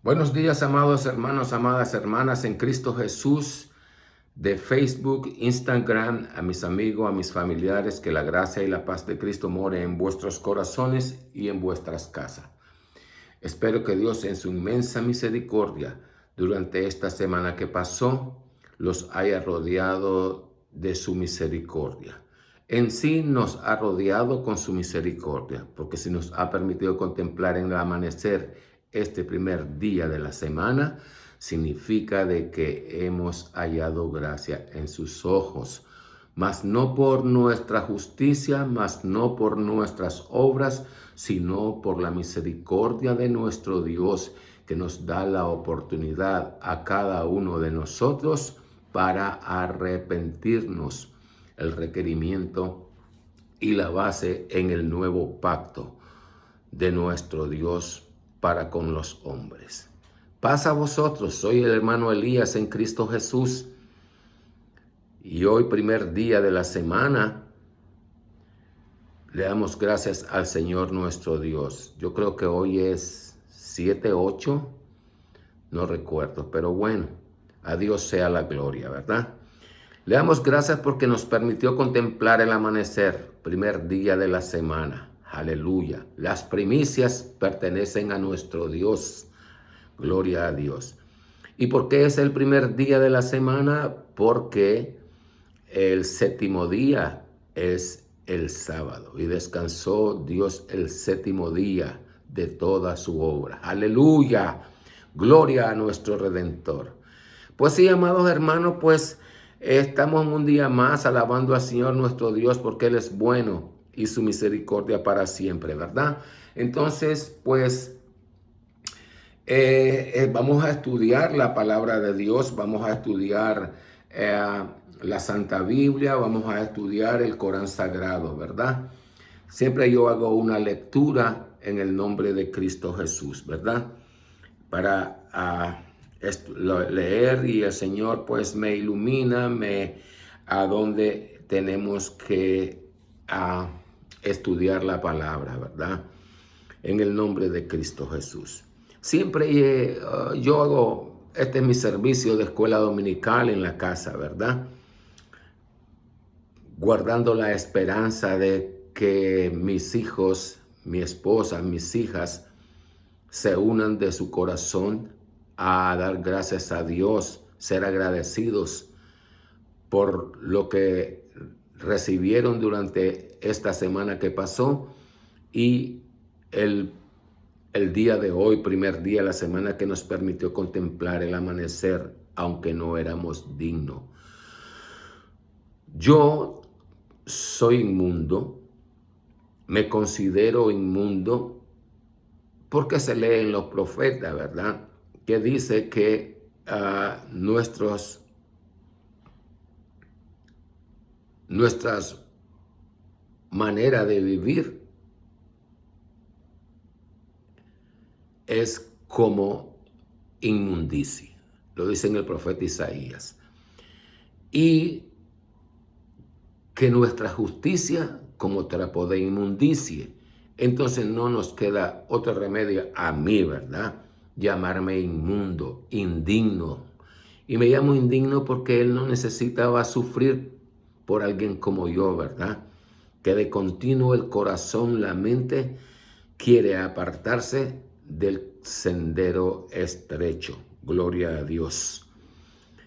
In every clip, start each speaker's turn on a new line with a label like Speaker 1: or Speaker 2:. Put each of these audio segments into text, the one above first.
Speaker 1: Buenos días, amados hermanos, amadas hermanas en Cristo Jesús, de Facebook, Instagram, a mis amigos, a mis familiares, que la gracia y la paz de Cristo more en vuestros corazones y en vuestras casas. Espero que Dios en su inmensa misericordia durante esta semana que pasó los haya rodeado de su misericordia. En sí nos ha rodeado con su misericordia, porque si nos ha permitido contemplar en el amanecer este primer día de la semana, significa de que hemos hallado gracia en sus ojos, mas no por nuestra justicia, mas no por nuestras obras, sino por la misericordia de nuestro Dios, que nos da la oportunidad a cada uno de nosotros para arrepentirnos. El requerimiento y la base en el nuevo pacto de nuestro Dios para con los hombres. Paz a vosotros, soy el hermano Elías en Cristo Jesús. Y hoy, primer día de la semana, le damos gracias al Señor nuestro Dios. Yo creo que hoy es 7, 8, no recuerdo, pero bueno, a Dios sea la gloria, ¿verdad? Le damos gracias porque nos permitió contemplar el amanecer, primer día de la semana. Aleluya. Las primicias pertenecen a nuestro Dios. Gloria a Dios. ¿Y por qué es el primer día de la semana? Porque el séptimo día es el sábado y descansó Dios el séptimo día de toda su obra. Aleluya. Gloria a nuestro Redentor. Pues sí, amados hermanos, pues estamos un día más alabando al Señor nuestro Dios porque Él es bueno y su misericordia para siempre, ¿verdad? Entonces, pues vamos a estudiar la palabra de Dios, vamos a estudiar la Santa Biblia, vamos a estudiar el Corán Sagrado, ¿verdad? Siempre yo hago una lectura en el nombre de Cristo Jesús, ¿verdad? Para leer y el Señor pues me ilumina a donde tenemos que estudiar la palabra, ¿verdad? En el nombre de Cristo Jesús. Siempre yo hago, este es mi servicio de escuela dominical en la casa, ¿verdad? Guardando la esperanza de que mis hijos, mi esposa, mis hijas se unan de su corazón a dar gracias a Dios, ser agradecidos por lo que recibieron durante esta semana que pasó y el día de hoy, primer día de la semana que nos permitió contemplar el amanecer, aunque no éramos dignos. Yo soy inmundo, me considero inmundo, porque se lee en los profetas, ¿verdad? Que dice que nuestras maneras de vivir es como inmundicia. Lo dice en el profeta Isaías. Y que nuestra justicia como trapo de inmundicia. Entonces no nos queda otro remedio a mí, ¿verdad? Llamarme inmundo, indigno. Y me llamo indigno porque Él no necesitaba sufrir por alguien como yo, ¿verdad? Que de continuo el corazón, la mente, quiere apartarse del sendero estrecho. Gloria a Dios.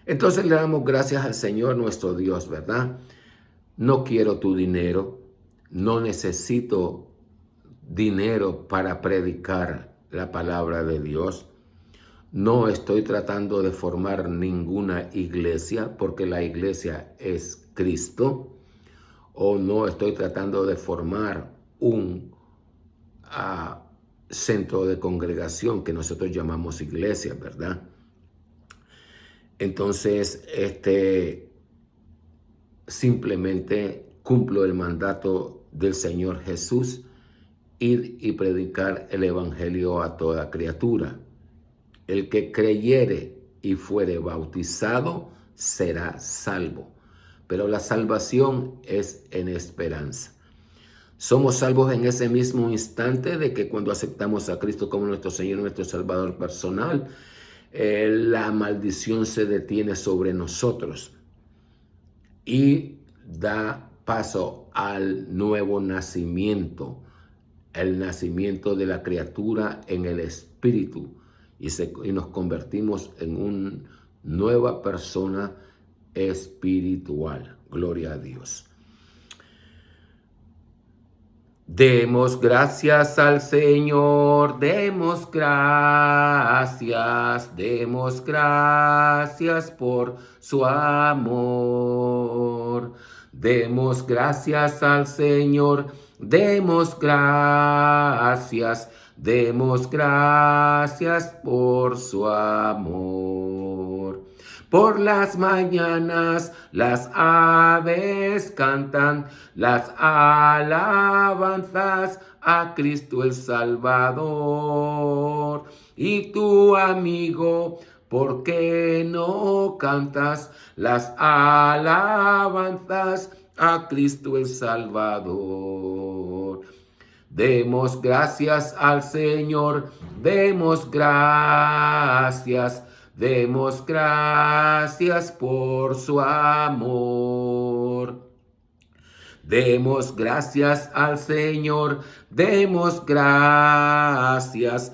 Speaker 1: Entonces le damos gracias al Señor nuestro Dios, ¿verdad? No quiero tu dinero, no necesito dinero para predicar la palabra de Dios. No estoy tratando de formar ninguna iglesia porque la iglesia es Cristo. O no estoy tratando de formar un centro de congregación que nosotros llamamos iglesia, ¿verdad? Entonces, simplemente cumplo el mandato del Señor Jesús, ir y predicar el evangelio a toda criatura. El que creyere y fuere bautizado será salvo, pero la salvación es en esperanza. Somos salvos en ese mismo instante de que cuando aceptamos a Cristo como nuestro Señor y nuestro Salvador personal, la maldición se detiene sobre nosotros y da paso al nuevo nacimiento, el nacimiento de la criatura en el Espíritu, y nos convertimos en una nueva persona espiritual. Gloria a Dios. Demos gracias al Señor, demos gracias por su amor. Demos gracias al Señor, demos gracias por su amor. Por las mañanas las aves cantan las alabanzas a Cristo el Salvador. Y tú, amigo, ¿por qué no cantas las alabanzas a Cristo el Salvador? Demos gracias al Señor, demos gracias por su amor. Demos gracias al Señor, demos gracias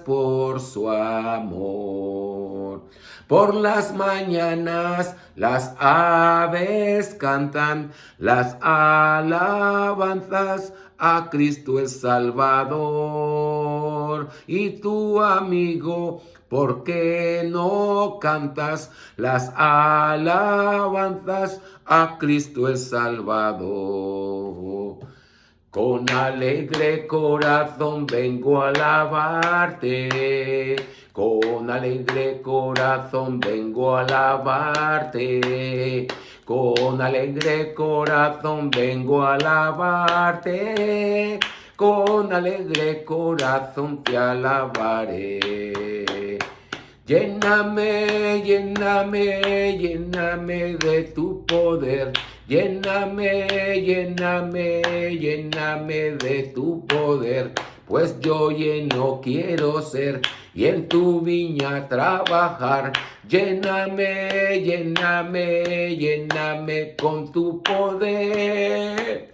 Speaker 1: por su amor. Por las mañanas las aves cantan las alabanzas a Cristo el Salvador. Y tú, amigo, ¿por qué no cantas las alabanzas a Cristo el Salvador? Con alegre corazón vengo a alabarte. Con alegre corazón vengo a alabarte. Con alegre corazón vengo a alabarte. Con alegre corazón te alabaré. Lléname, lléname, lléname de tu poder. Lléname, lléname, lléname de tu poder. Pues yo lleno quiero ser y en tu viña trabajar. Lléname, lléname, lléname con tu poder.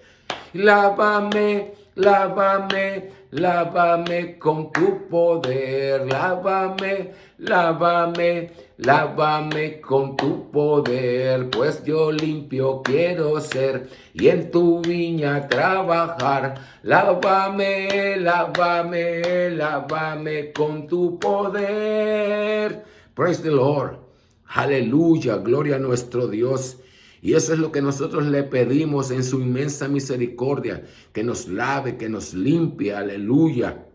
Speaker 1: Lávame, lávame, lávame con tu poder. Lávame, lávame, lávame con tu poder. Pues yo limpio quiero ser y en tu viña trabajar. Lávame, lávame, lávame con tu poder. Praise the Lord. Aleluya, gloria a nuestro Dios. Y eso es lo que nosotros le pedimos en su inmensa misericordia, que nos lave, que nos limpie, aleluya,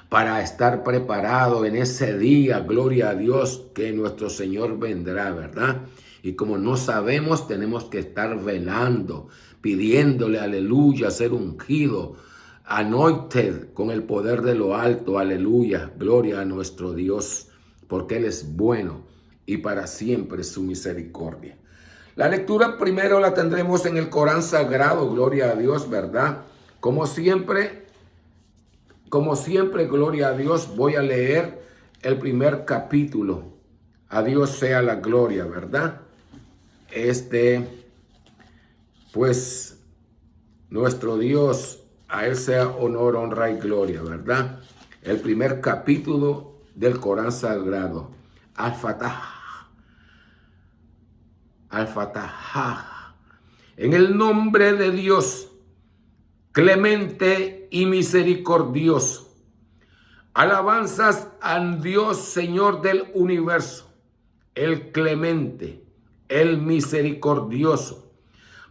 Speaker 1: para estar preparado en ese día, gloria a Dios, que nuestro Señor vendrá, ¿verdad? Y como no sabemos, tenemos que estar velando, pidiéndole, aleluya, ser ungido, anointed con el poder de lo alto, aleluya, gloria a nuestro Dios, porque Él es bueno y para siempre es su misericordia. La lectura primero la tendremos en el Corán Sagrado, gloria a Dios, ¿verdad? Como siempre, gloria a Dios, voy a leer el primer capítulo. A Dios sea la gloria, ¿verdad? Pues, nuestro Dios, a Él sea honor, honra y gloria, ¿verdad? El primer capítulo del Corán Sagrado. Al-Fatah. Al-Fatah. En el nombre de Dios, clemente y misericordioso. Alabanzas al Dios Señor del universo, el clemente, el misericordioso,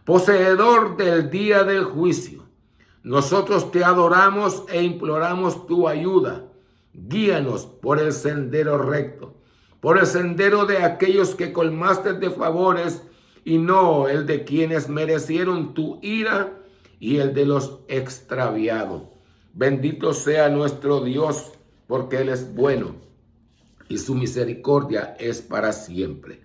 Speaker 1: poseedor del día del juicio. Nosotros te adoramos e imploramos tu ayuda. Guíanos por el sendero recto, por el sendero de aquellos que colmaste de favores y no el de quienes merecieron tu ira y el de los extraviados. Bendito sea nuestro Dios, porque Él es bueno y su misericordia es para siempre.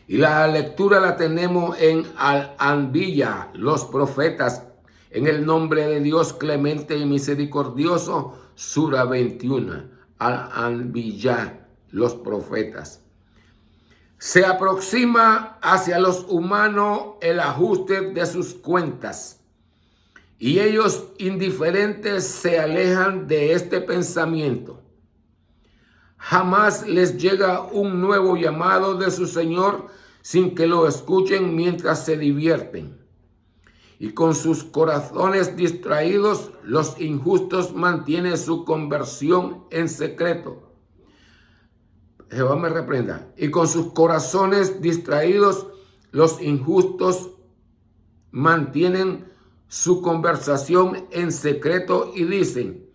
Speaker 1: Y la lectura la tenemos en Al-Anbiya, los profetas, en el nombre de Dios clemente y misericordioso, Sura 21. Al-Anbiya, los profetas. Se aproxima hacia los humanos el ajuste de sus cuentas, y ellos indiferentes se alejan de este pensamiento. Jamás les llega un nuevo llamado de su Señor sin que lo escuchen mientras se divierten. Y con sus corazones distraídos, los injustos mantienen su conversión en secreto. Jehová me reprenda. Y con sus corazones distraídos, los injustos mantienen su conversación en secreto y dicen: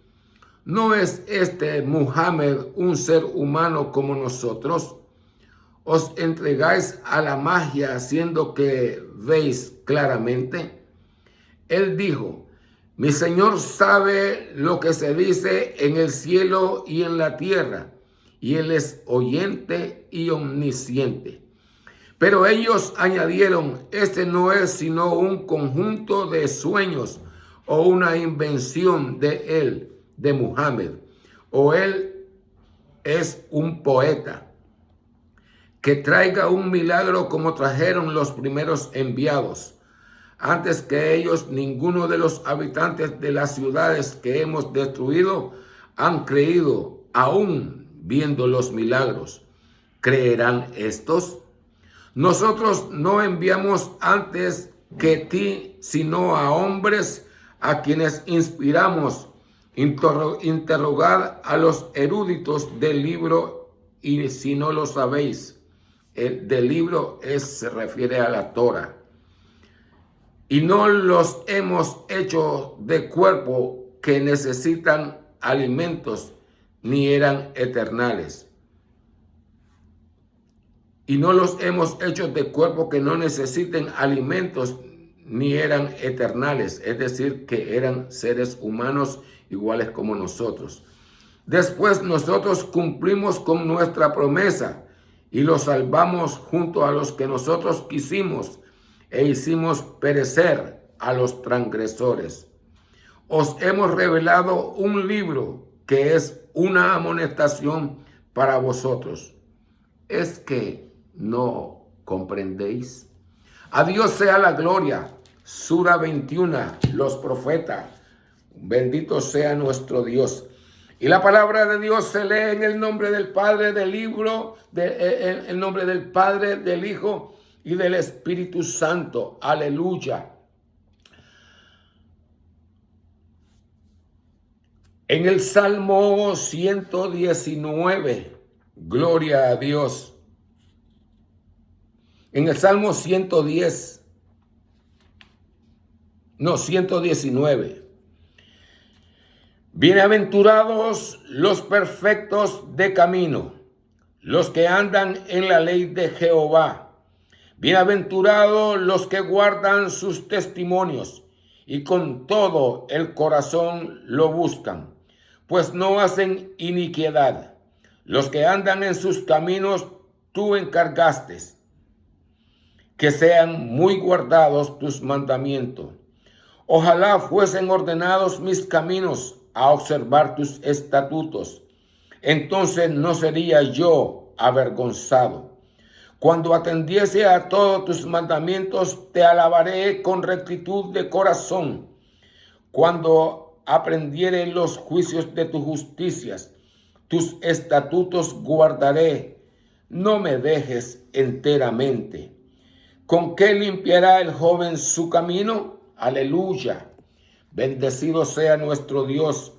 Speaker 1: ¿no es este Muhammad un ser humano como nosotros? ¿Os entregáis a la magia haciendo que veis claramente? Él dijo: mi Señor sabe lo que se dice en el cielo y en la tierra, y Él es oyente y omnisciente. Pero ellos añadieron: este no es sino un conjunto de sueños o una invención de él, de Muhammad, o él es un poeta. Que traiga un milagro como trajeron los primeros enviados. Antes que ellos, ninguno de los habitantes de las ciudades que hemos destruido han creído, aún viendo los milagros. ¿Creerán estos? Nosotros no enviamos antes que ti, sino a hombres a quienes inspiramos. Interrogad a los eruditos del libro, y si no lo sabéis. El del libro se refiere a la Torah. Y no los hemos hecho de cuerpo que necesitan alimentos, ni eran eternales. Y no los hemos hecho de cuerpo que no necesiten alimentos, ni eran eternales, es decir, que eran seres humanos iguales como nosotros. Después nosotros cumplimos con nuestra promesa y los salvamos junto a los que nosotros quisimos e hicimos perecer a los transgresores. Os hemos revelado un libro que es una amonestación para vosotros. ¿Es que no comprendéis? A Dios sea la gloria. Sura 21, los profetas. Bendito sea nuestro Dios. Y la palabra de Dios se lee en el nombre del Padre, en el nombre del Padre, del Hijo y del Espíritu Santo. Aleluya. En el Salmo 119, gloria a Dios. En el Salmo 119. Bienaventurados los perfectos de camino, los que andan en la ley de Jehová. Bienaventurados los que guardan sus testimonios y con todo el corazón lo buscan, pues no hacen iniquidad. Los que andan en sus caminos tú encargaste, que sean muy guardados tus mandamientos. Ojalá fuesen ordenados mis caminos a observar tus estatutos. Entonces no sería yo avergonzado. Cuando atendiese a todos tus mandamientos, te alabaré con rectitud de corazón. Cuando aprendiere los juicios de tus justicias, tus estatutos guardaré. No me dejes enteramente. ¿Con qué limpiará el joven su camino? Aleluya. Bendecido sea nuestro Dios,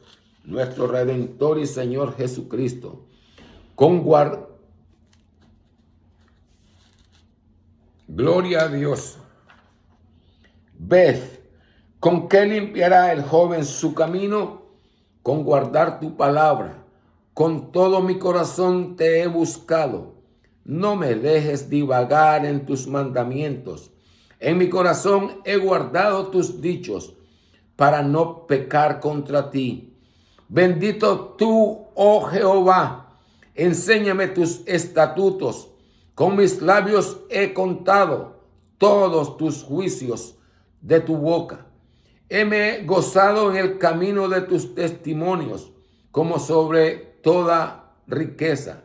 Speaker 1: nuestro Redentor y Señor Jesucristo. Gloria a Dios. Ved, ¿con qué limpiará el joven su camino? Con guardar tu palabra. Con todo mi corazón te he buscado. No me dejes divagar en tus mandamientos. En mi corazón he guardado tus dichos para no pecar contra ti. Bendito tú, oh Jehová, enséñame tus estatutos. Con mis labios he contado todos tus juicios de tu boca. Heme gozado en el camino de tus testimonios, como sobre toda riqueza.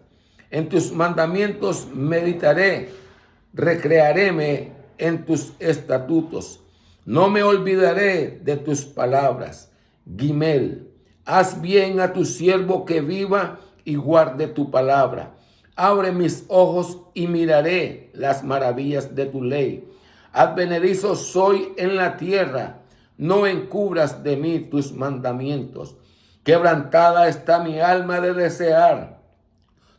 Speaker 1: En tus mandamientos meditaré, recrearéme en tus estatutos. No me olvidaré de tus palabras. Gimel, haz bien a tu siervo que viva y guarde tu palabra. Abre mis ojos y miraré las maravillas de tu ley. Advenedizo soy en la tierra, no encubras de mí tus mandamientos. Quebrantada está mi alma de desear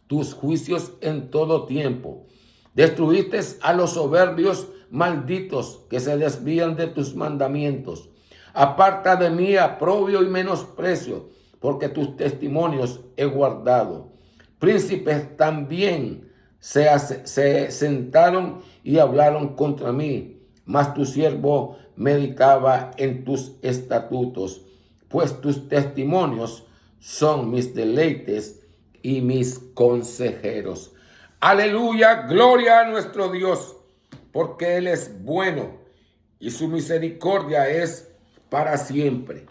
Speaker 1: tus juicios en todo tiempo. Destruiste a los soberbios malditos que se desvían de tus mandamientos. Aparta de mí aprobio y menosprecio, porque tus testimonios he guardado. Príncipes también se sentaron y hablaron contra mí, mas tu siervo meditaba en tus estatutos, pues tus testimonios son mis deleites y mis consejeros. Aleluya, gloria a nuestro Dios, porque Él es bueno y su misericordia es para siempre.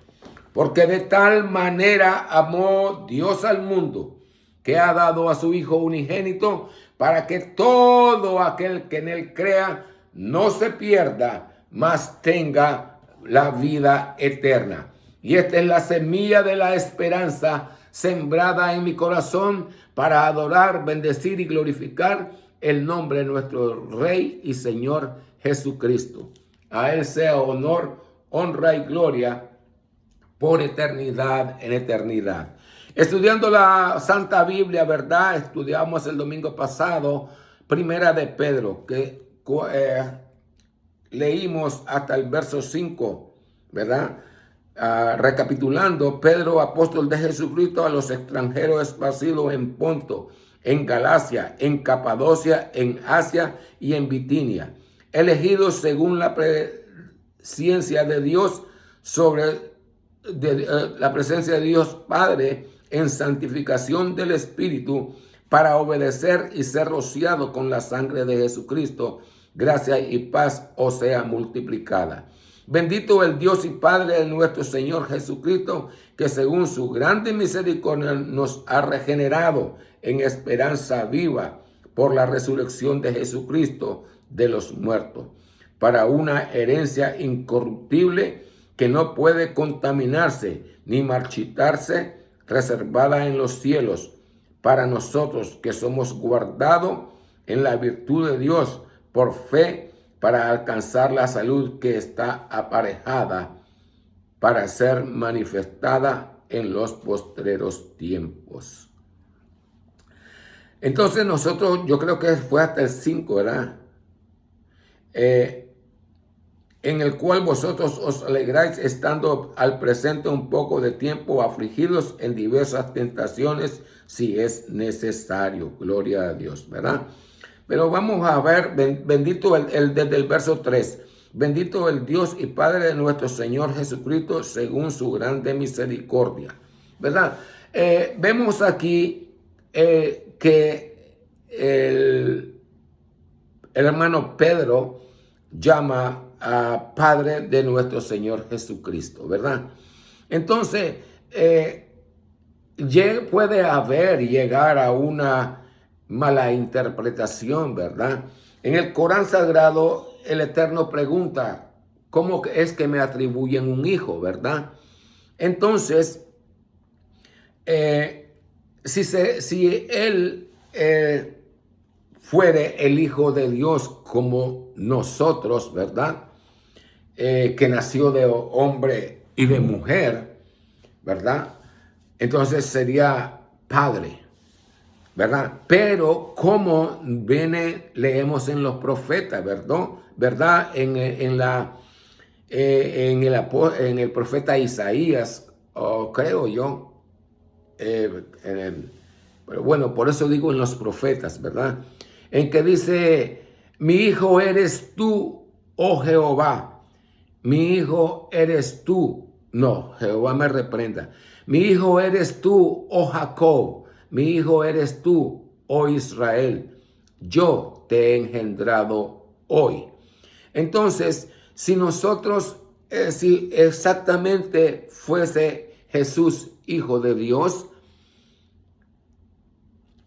Speaker 1: Porque de tal manera amó Dios al mundo, que ha dado a su Hijo unigénito, para que todo aquel que en Él crea no se pierda, mas tenga la vida eterna. Y esta es la semilla de la esperanza sembrada en mi corazón para adorar, bendecir y glorificar el nombre de nuestro Rey y Señor Jesucristo. A Él sea honor, honra y gloria por eternidad en eternidad. Estudiando la Santa Biblia, ¿verdad? Estudiamos el domingo pasado Primera de Pedro, que leímos hasta el verso 5, ¿verdad? Recapitulando, Pedro, apóstol de Jesucristo, a los extranjeros esparcidos en Ponto, en Galacia, en Capadocia, en Asia y en Bitinia, elegidos según la presencia de Dios la presencia de Dios Padre en santificación del Espíritu, para obedecer y ser rociado con la sangre de Jesucristo. Gracia y paz os sea multiplicada. Bendito el Dios y Padre de nuestro Señor Jesucristo, que según su grande misericordia nos ha regenerado en esperanza viva por la resurrección de Jesucristo de los muertos, para una herencia incorruptible que no puede contaminarse ni marchitarse, reservada en los cielos, para nosotros que somos guardados en la virtud de Dios por fe, para alcanzar la salud que está aparejada para ser manifestada en los postreros tiempos. Entonces nosotros, yo creo que fue hasta el 5, ¿verdad? En el cual vosotros os alegráis estando al presente un poco de tiempo afligidos en diversas tentaciones, si es necesario. Gloria a Dios, ¿verdad? Pero vamos a ver, bendito desde el verso 3. Bendito el Dios y Padre de nuestro Señor Jesucristo, según su grande misericordia, ¿verdad? Vemos aquí que el hermano Pedro llama a Padre de nuestro Señor Jesucristo, ¿verdad? Entonces, puede llegar a una mala interpretación, ¿verdad? En el Corán Sagrado, el Eterno pregunta, ¿cómo es que me atribuyen un hijo, verdad? Entonces, si él fuere el Hijo de Dios como nosotros, ¿verdad? Que nació de hombre y de mujer, ¿verdad? Entonces sería Padre, ¿verdad? Pero como leemos en los profetas, ¿verdad? En el profeta Isaías, creo yo, pero bueno, por eso digo en los profetas, ¿verdad? En que dice, mi hijo eres tú, oh Jehová, mi hijo eres tú. No, Jehová me reprenda. Mi hijo eres tú, oh Jacob, mi hijo eres tú, oh Israel. yo te he engendrado hoy. Entonces, si nosotros, si exactamente fuese Jesús hijo de Dios,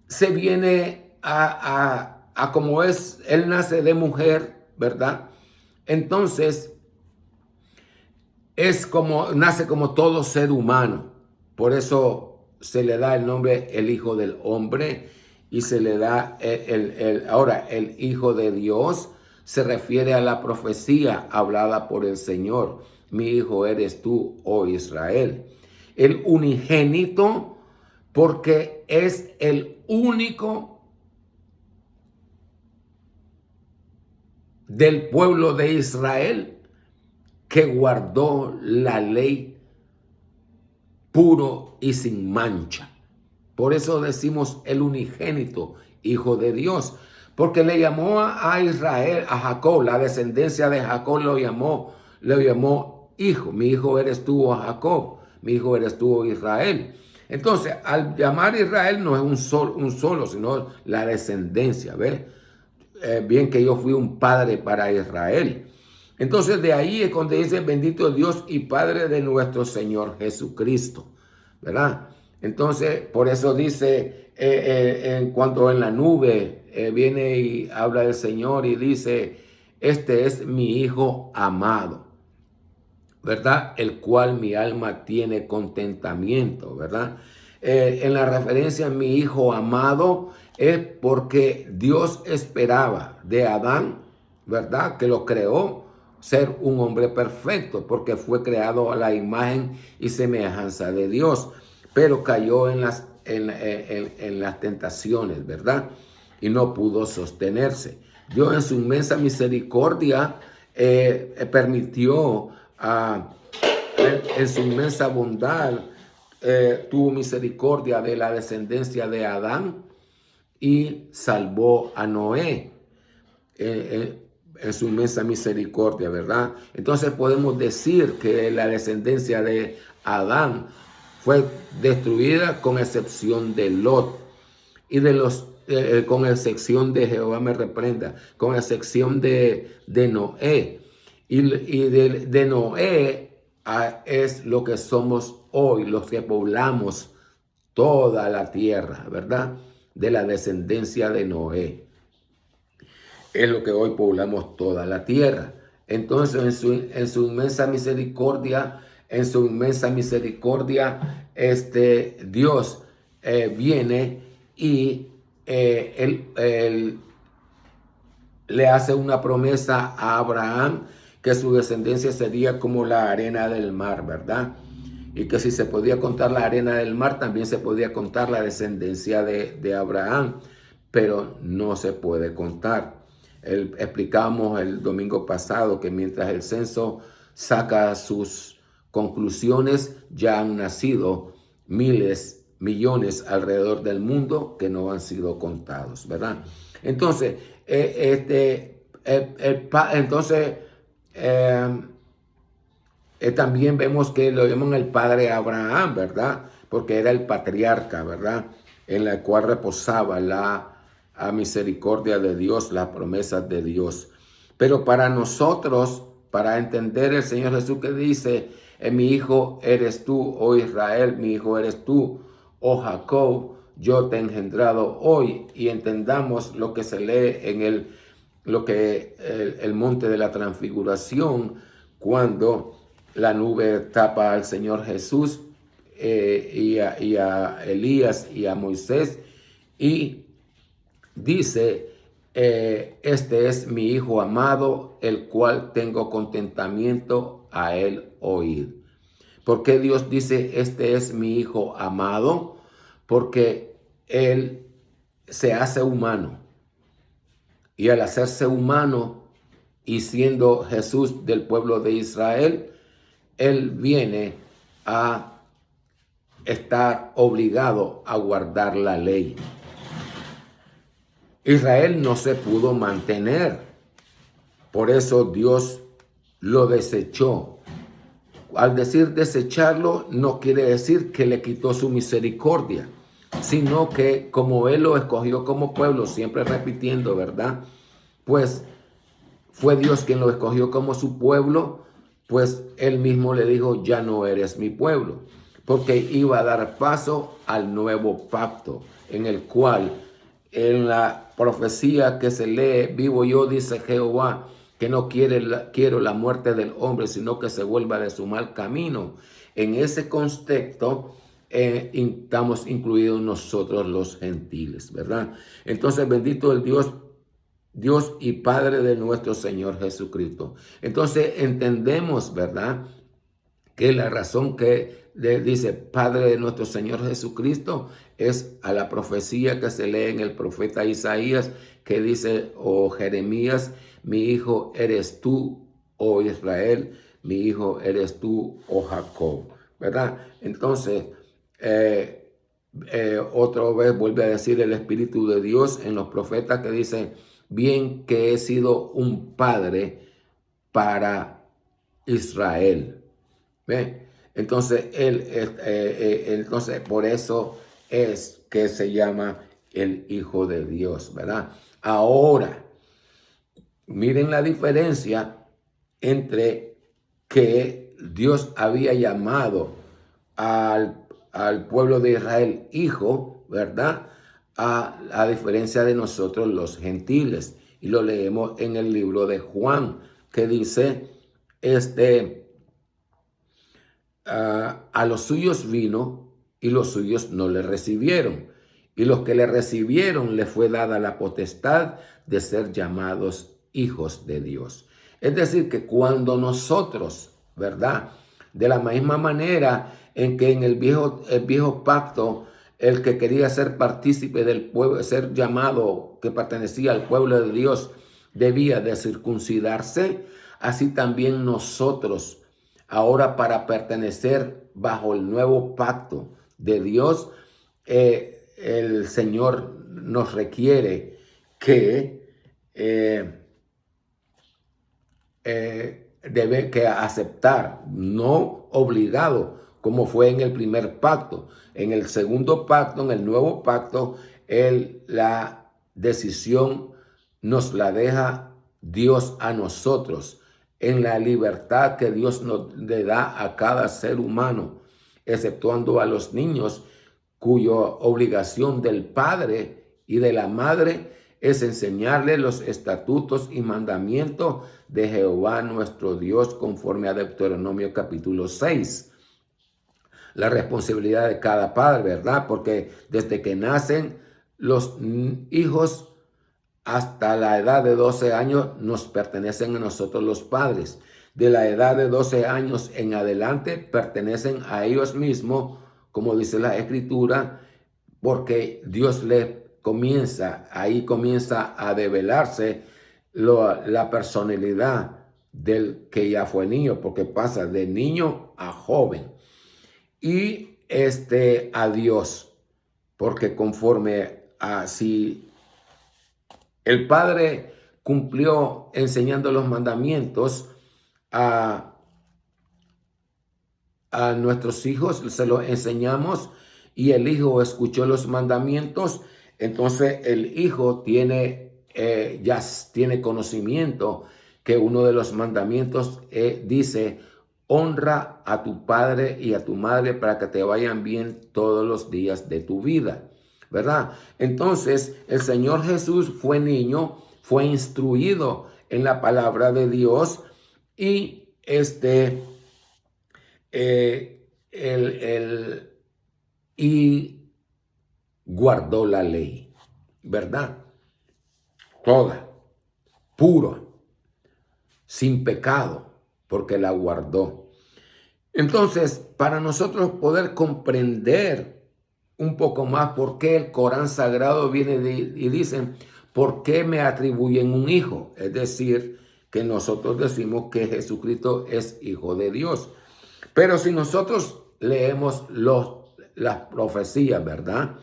Speaker 1: se viene a como es, él nace de mujer, ¿verdad? Entonces, nace como todo ser humano. Por eso se le da el nombre el Hijo del Hombre y se le da ahora el Hijo de Dios. Se refiere a la profecía hablada por el Señor. Mi hijo eres tú, oh Israel. El unigénito, porque es el único del pueblo de Israel que guardó la ley puro y sin mancha. Por eso decimos el unigénito, Hijo de Dios, porque le llamó a Israel, a Jacob, la descendencia de Jacob lo llamó hijo. Mi hijo eres tú, oh Jacob, mi hijo eres tú, oh Israel. Entonces, al llamar Israel no es un solo, sino la descendencia, ¿ves? Bien que yo fui un padre para Israel. Entonces de ahí es cuando dice bendito Dios y Padre de nuestro Señor Jesucristo, ¿verdad? Entonces por eso dice en cuanto en la nube viene y habla del Señor y dice, este es mi Hijo amado, ¿verdad? El cual mi alma tiene contentamiento, ¿verdad? En la referencia a mi Hijo amado es porque Dios esperaba de Adán, ¿verdad? Que lo creó, ser un hombre perfecto, porque fue creado a la imagen y semejanza de Dios, pero cayó en las tentaciones, ¿verdad? Y no pudo sostenerse. Dios en su inmensa misericordia permitió, en su inmensa bondad, tuvo misericordia de la descendencia de Adán y salvó a Noé. En su inmensa misericordia, ¿verdad? Entonces podemos decir que la descendencia de Adán fue destruida con excepción de Lot y de los, con excepción de Jehová me reprenda, con excepción de Noé. Y de Noé es lo que somos hoy, los que poblamos toda la tierra, ¿verdad? De la descendencia de Noé. Es lo que hoy poblamos toda la tierra. Entonces, en su inmensa misericordia, Dios viene y él le hace una promesa a Abraham que su descendencia sería como la arena del mar, ¿verdad? Y que si se podía contar la arena del mar, también se podía contar la descendencia de Abraham, pero no se puede contar. Explicamos el domingo pasado que mientras el censo saca sus conclusiones, ya han nacido miles, millones alrededor del mundo que no han sido contados, ¿verdad? Entonces, también vemos que lo llaman el padre Abraham, ¿verdad? Porque era el patriarca, ¿verdad? En la cual reposaba la misericordia de Dios, las promesas de Dios. Pero para nosotros, para entender el Señor Jesús que dice, mi hijo eres tú, oh Israel, mi hijo eres tú, oh Jacob, yo te he engendrado hoy, y entendamos lo que se lee en el monte de la transfiguración, cuando la nube tapa al Señor Jesús y a Elías y a Moisés, y dice, este es mi hijo amado, el cual tengo contentamiento a él oír. ¿Por qué Dios dice, este es mi hijo amado? Porque él se hace humano. Y al hacerse humano y siendo Jesús del pueblo de Israel, él viene a estar obligado a guardar la ley. Israel no se pudo mantener, por eso Dios lo desechó. Al decir desecharlo, no quiere decir que le quitó su misericordia, sino que como Él lo escogió como pueblo, siempre repitiendo, ¿verdad? Pues fue Dios quien lo escogió como su pueblo, pues Él mismo le dijo, ya no eres mi pueblo, porque iba a dar paso al nuevo pacto, en el cual en la profecía que se lee, vivo yo, dice Jehová, que no quiero la muerte del hombre, sino que se vuelva de su mal camino. En ese contexto estamos incluidos nosotros los gentiles, ¿verdad? Entonces, bendito el Dios y Padre de nuestro Señor Jesucristo. Entonces entendemos, ¿verdad?, que la razón que dice Padre de nuestro Señor Jesucristo es a la profecía que se lee en el profeta Isaías, que dice, oh Jeremías, mi hijo eres tú, oh Israel, mi hijo eres tú, oh Jacob, ¿verdad? Entonces, otra vez vuelve a decir el Espíritu de Dios en los profetas que dice, bien que he sido un padre para Israel. ¿Ve? Entonces, entonces, por eso es que se llama el Hijo de Dios, ¿verdad? Ahora, miren la diferencia entre que Dios había llamado al pueblo de Israel hijo, ¿verdad? A diferencia de nosotros los gentiles. Y lo leemos en el libro de Juan, que dice, a los suyos vino y los suyos no le recibieron. Y los que le recibieron le fue dada la potestad de ser llamados hijos de Dios. Es decir, que cuando nosotros, ¿verdad? De la misma manera en que en el viejo pacto, el que quería ser partícipe del pueblo, ser llamado, que pertenecía al pueblo de Dios, debía de circuncidarse, así también nosotros, ahora para pertenecer bajo el nuevo pacto de Dios, el Señor nos requiere que debe que aceptar, no obligado, como fue en el primer pacto. En el segundo pacto, en el nuevo pacto, la decisión nos la deja Dios a nosotros, en la libertad que Dios nos le da a cada ser humano, exceptuando a los niños, cuya obligación del padre y de la madre es enseñarle los estatutos y mandamientos de Jehová nuestro Dios, conforme a Deuteronomio capítulo 6. La responsabilidad de cada padre, ¿verdad? Porque desde que nacen los hijos hasta la edad de 12 años nos pertenecen a nosotros los padres. De la edad de 12 años en adelante pertenecen a ellos mismos, como dice la Escritura, porque Dios ahí comienza a develarse la personalidad del que ya fue niño, porque pasa de niño a joven. Y a Dios, porque conforme a si el Padre cumplió enseñando los mandamientos a nuestros hijos, se los enseñamos, y el Hijo escuchó los mandamientos, entonces el Hijo ya tiene conocimiento que uno de los mandamientos dice, honra a tu padre y a tu madre para que te vayan bien todos los días de tu vida, ¿verdad? Entonces el Señor Jesús fue niño, fue instruido en la palabra de Dios y y guardó la ley, ¿verdad? Toda, puro, sin pecado, porque la guardó. Entonces, para nosotros poder comprender un poco más por qué el Corán Sagrado viene y dicen, ¿por qué me atribuyen un hijo? Es decir, que nosotros decimos que Jesucristo es hijo de Dios. Pero si nosotros leemos las profecías, ¿verdad?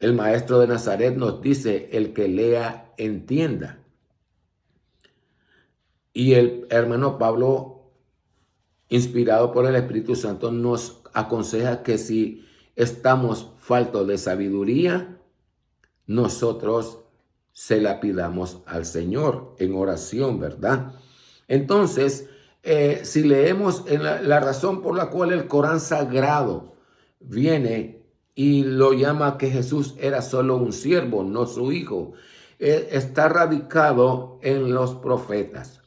Speaker 1: El maestro de Nazaret nos dice, el que lea, entienda. Y el hermano Pablo, inspirado por el Espíritu Santo, nos aconseja que si estamos faltos de sabiduría, nosotros se la pidamos al Señor en oración, ¿verdad? Entonces, si leemos en la razón por la cual el Corán Sagrado viene y lo llama que Jesús era solo un siervo, no su hijo, está radicado en los profetas,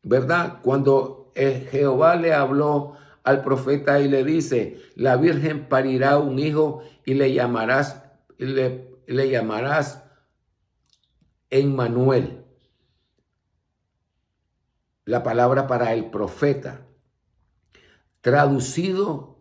Speaker 1: ¿verdad? Cuando Jehová le habló al profeta y le dice, la Virgen parirá un hijo y le llamarás Emmanuel, la palabra para el profeta, traducido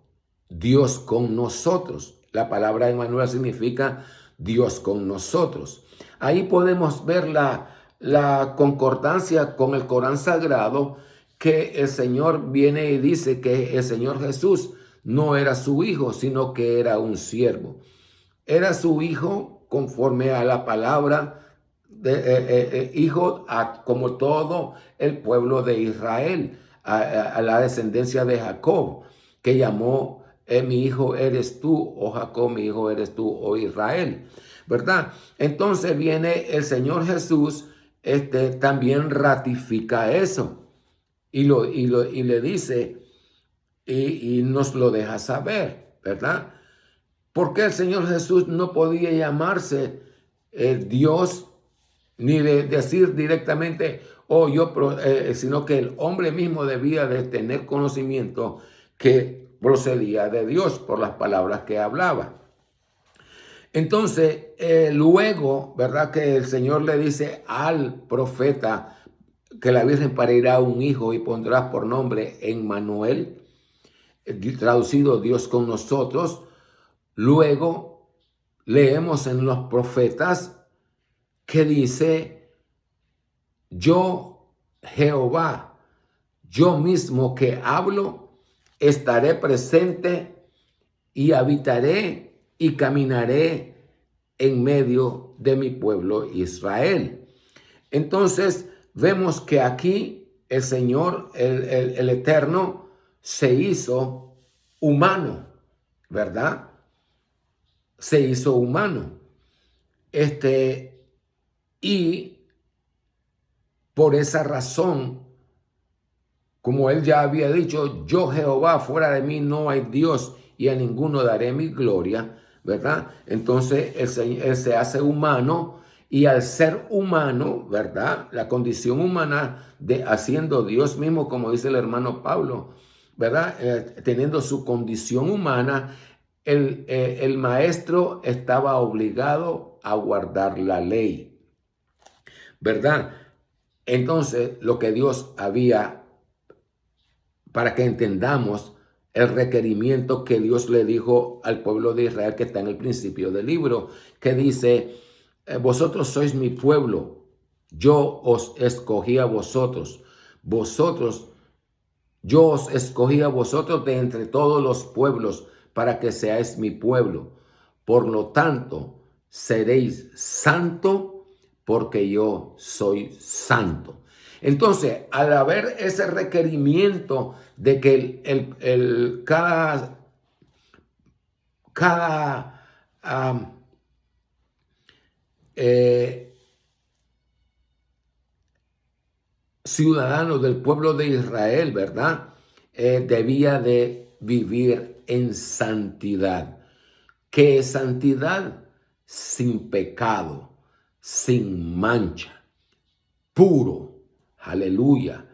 Speaker 1: Dios con nosotros. La palabra Emmanuel significa Dios con nosotros. Ahí podemos ver la concordancia con el Corán Sagrado, que el Señor viene y dice que el Señor Jesús no era su hijo, sino que era un siervo. Era su hijo conforme a la palabra hijo como todo el pueblo de Israel, a la descendencia de Jacob, que llamó mi hijo eres tú, oh Jacob, mi hijo eres tú, oh Israel, ¿verdad? Entonces viene el Señor Jesús, también ratifica eso y le dice y nos lo deja saber, ¿verdad? Porque el Señor Jesús no podía llamarse Dios, ni de decir directamente, sino que el hombre mismo debía de tener conocimiento que procedía de Dios por las palabras que hablaba. Entonces, luego, ¿verdad? Que el Señor le dice al profeta que la Virgen parirá un hijo y pondrás por nombre Emmanuel, traducido Dios con nosotros. Luego, leemos en los profetas que dice, yo, Jehová, yo mismo que hablo, estaré presente y habitaré y caminaré en medio de mi pueblo Israel. Entonces, vemos que aquí el Señor, el Eterno, se hizo humano, ¿verdad? Se hizo humano. Y por esa razón, como él ya había dicho, yo Jehová, fuera de mí no hay Dios y a ninguno daré mi gloria, ¿verdad? Entonces él se hace humano y al ser humano, ¿verdad? La condición humana de haciendo Dios mismo, como dice el hermano Pablo, ¿verdad? Teniendo su condición humana, el maestro estaba obligado a guardar la ley, ¿verdad? Entonces, lo que Dios había, para que entendamos el requerimiento que Dios le dijo al pueblo de Israel, que está en el principio del libro, que dice, vosotros sois mi pueblo, yo os escogí a vosotros, yo os escogí a vosotros de entre todos los pueblos para que seáis mi pueblo. Por lo tanto, seréis santo porque yo soy santo. Entonces, al haber ese requerimiento de que cada ciudadano del pueblo de Israel, ¿verdad? Debía de vivir en santidad. ¿Qué es santidad? Sin pecado, sin mancha, puro. Aleluya.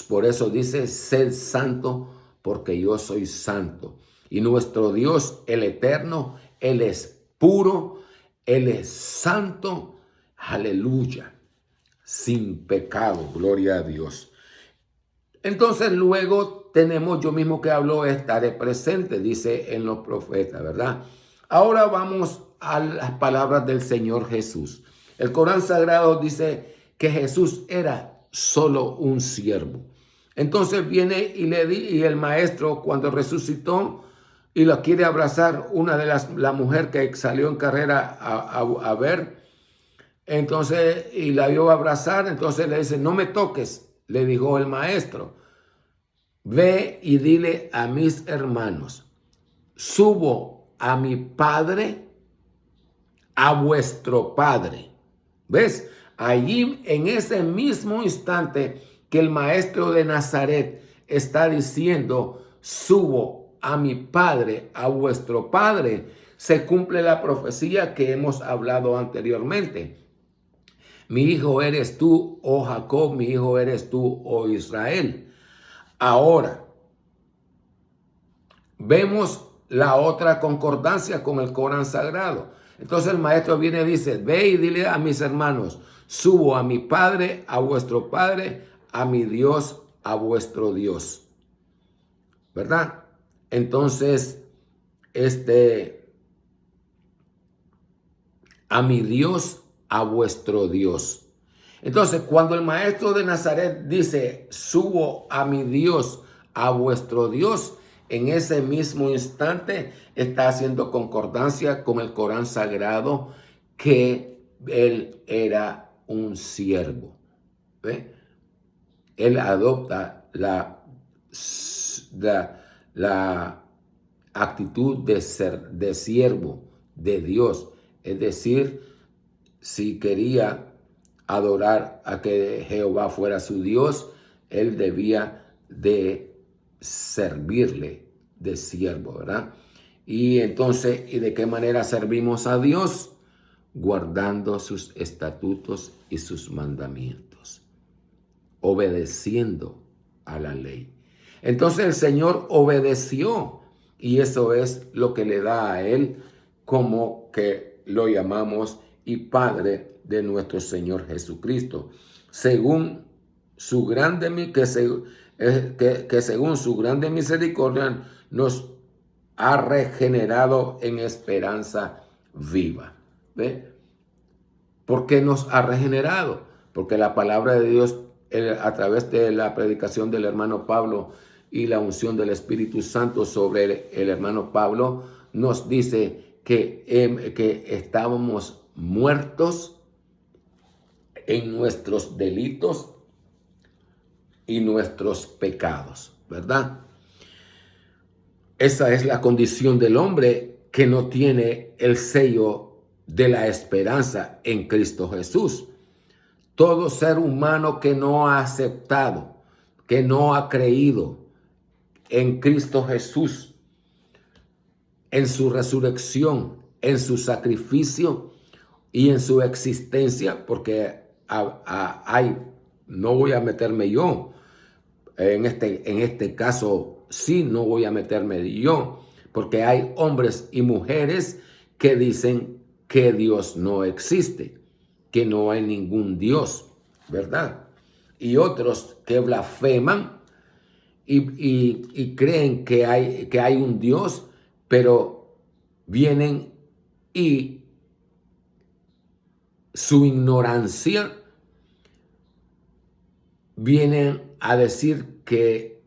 Speaker 1: Por eso dice, sed santo porque yo soy santo. Y nuestro Dios, el Eterno, Él es puro, Él es santo. Aleluya. Sin pecado, gloria a Dios. Entonces luego tenemos, yo mismo que hablo, estaré presente, dice en los profetas, ¿verdad? Ahora vamos a las palabras del Señor Jesús. El Corán Sagrado dice que Jesús era solo un siervo. Entonces viene y el maestro, cuando resucitó y lo quiere abrazar, la mujer que salió en carrera a ver, entonces, y la vio abrazar, entonces le dice, no me toques, le dijo el maestro, ve y dile a mis hermanos, subo a mi padre, a vuestro padre. ¿Ves? Allí en ese mismo instante que el maestro de Nazaret está diciendo, subo a mi padre, a vuestro padre, se cumple la profecía que hemos hablado anteriormente. Mi hijo eres tú, oh Jacob, mi hijo eres tú, oh Israel. Ahora, vemos la otra concordancia con el Corán sagrado. Entonces el maestro viene y dice, ve y dile a mis hermanos, subo a mi padre, a vuestro padre, a mi Dios, a vuestro Dios. ¿Verdad? Entonces, a mi Dios, a vuestro Dios. Entonces, cuando el maestro de Nazaret dice, subo a mi Dios, a vuestro Dios, en ese mismo instante está haciendo concordancia con el Corán sagrado que él era un siervo. ¿Ve? Él adopta la actitud de ser de siervo de Dios. Es decir, si quería adorar a que Jehová fuera su Dios, él debía de servirle de siervo, ¿verdad? Y entonces, ¿y de qué manera servimos a Dios? Guardando sus estatutos y sus mandamientos, obedeciendo a la ley. Entonces el Señor obedeció y eso es lo que le da a él como que lo llamamos y Padre de nuestro Señor Jesucristo, según su grande según su grande misericordia nos ha regenerado en esperanza viva. ¿Ve? ¿Por qué nos ha regenerado? Porque la palabra de Dios, a través de la predicación del hermano Pablo y la unción del Espíritu Santo sobre el hermano Pablo, nos dice que estábamos muertos en nuestros delitos y nuestros pecados, ¿verdad? Esa es la condición del hombre que no tiene el sello de la esperanza en Cristo Jesús. Todo ser humano que no ha aceptado, que no ha creído en Cristo Jesús, en su resurrección, en su sacrificio y en su existencia, porque no voy a meterme yo, en este caso sí no voy a meterme yo, porque hay hombres y mujeres que dicen que Dios no existe, que no hay ningún Dios, ¿verdad? Y otros que blasfeman y creen que hay un Dios, pero vienen y su ignorancia vienen a decir que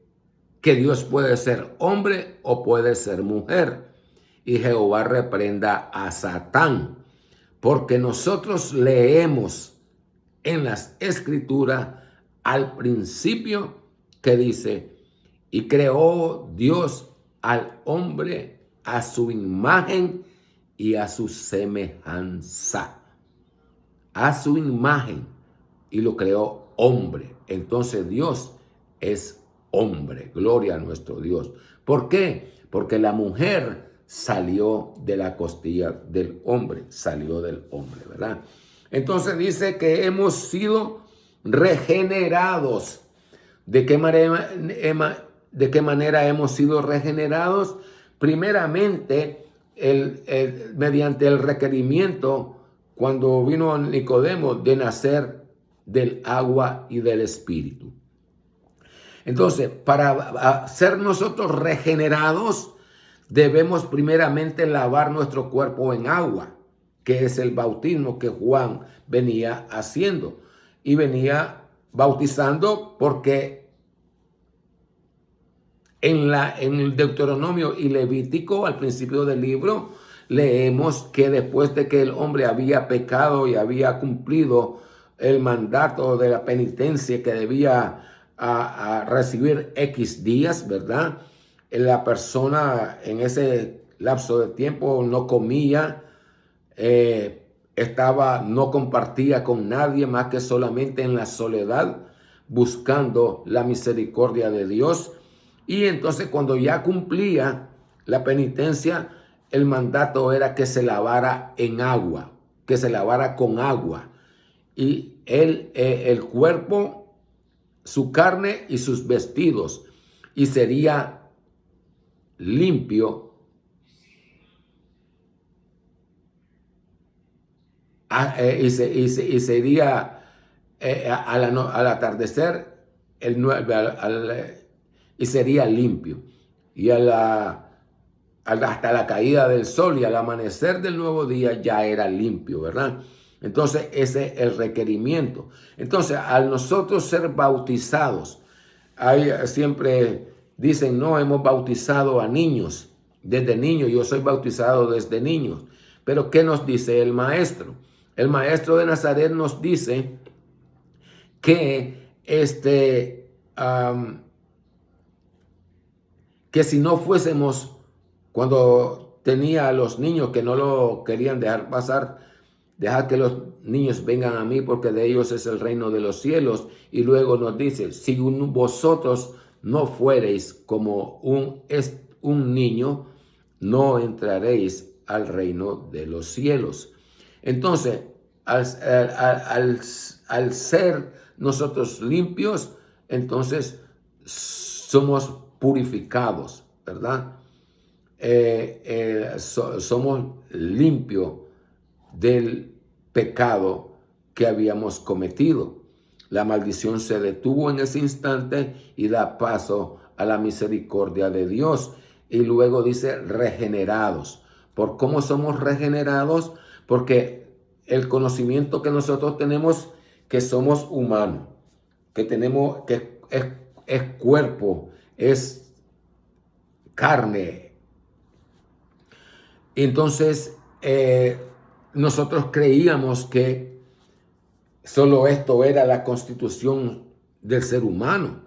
Speaker 1: Dios puede ser hombre o puede ser mujer. Y Jehová reprenda a Satán, porque nosotros leemos en las Escrituras al principio que dice, y creó Dios al hombre a su imagen y a su semejanza. A su imagen, y lo creó hombre. Entonces Dios es hombre. Gloria a nuestro Dios. ¿Por qué? Porque la mujer salió de la costilla del hombre, salió del hombre, ¿verdad? Entonces dice que hemos sido regenerados. ¿De qué manera hemos sido regenerados? Primeramente, mediante el requerimiento, cuando vino Nicodemo, de nacer del agua y del espíritu. Entonces, para ser nosotros regenerados, debemos primeramente lavar nuestro cuerpo en agua, que es el bautismo que Juan venía haciendo. Y venía bautizando porque en el Deuteronomio y Levítico, al principio del libro, leemos que después de que el hombre había pecado y había cumplido el mandato de la penitencia que debía a recibir X días, ¿verdad? La persona en ese lapso de tiempo no comía, no compartía con nadie más que solamente en la soledad, buscando la misericordia de Dios. Y entonces cuando ya cumplía la penitencia, el mandato era que se lavara en agua, que se lavara con agua. Y el cuerpo, su carne y sus vestidos, y sería limpio y sería al atardecer y sería limpio. Y hasta la caída del sol y al amanecer del nuevo día ya era limpio, ¿verdad? Entonces ese es el requerimiento. Entonces al nosotros ser bautizados, siempre dicen, no, hemos bautizado a niños. Desde niños, yo soy bautizado desde niños. Pero ¿qué nos dice el maestro? El maestro de Nazaret nos dice que que si no fuésemos, cuando tenía a los niños que no lo querían dejar pasar, dejad que los niños vengan a mí porque de ellos es el reino de los cielos. Y luego nos dice, si vosotros no fuereis como un niño, no entraréis al reino de los cielos. Entonces, al ser nosotros limpios, entonces somos purificados, ¿verdad? Somos limpios del pecado que habíamos cometido. La maldición se detuvo en ese instante y da paso a la misericordia de Dios. Y luego dice regenerados. ¿Por cómo somos regenerados? Porque el conocimiento que nosotros tenemos, que somos humanos, que tenemos, que es cuerpo, es carne. Entonces, nosotros creíamos que solo esto era la constitución del ser humano.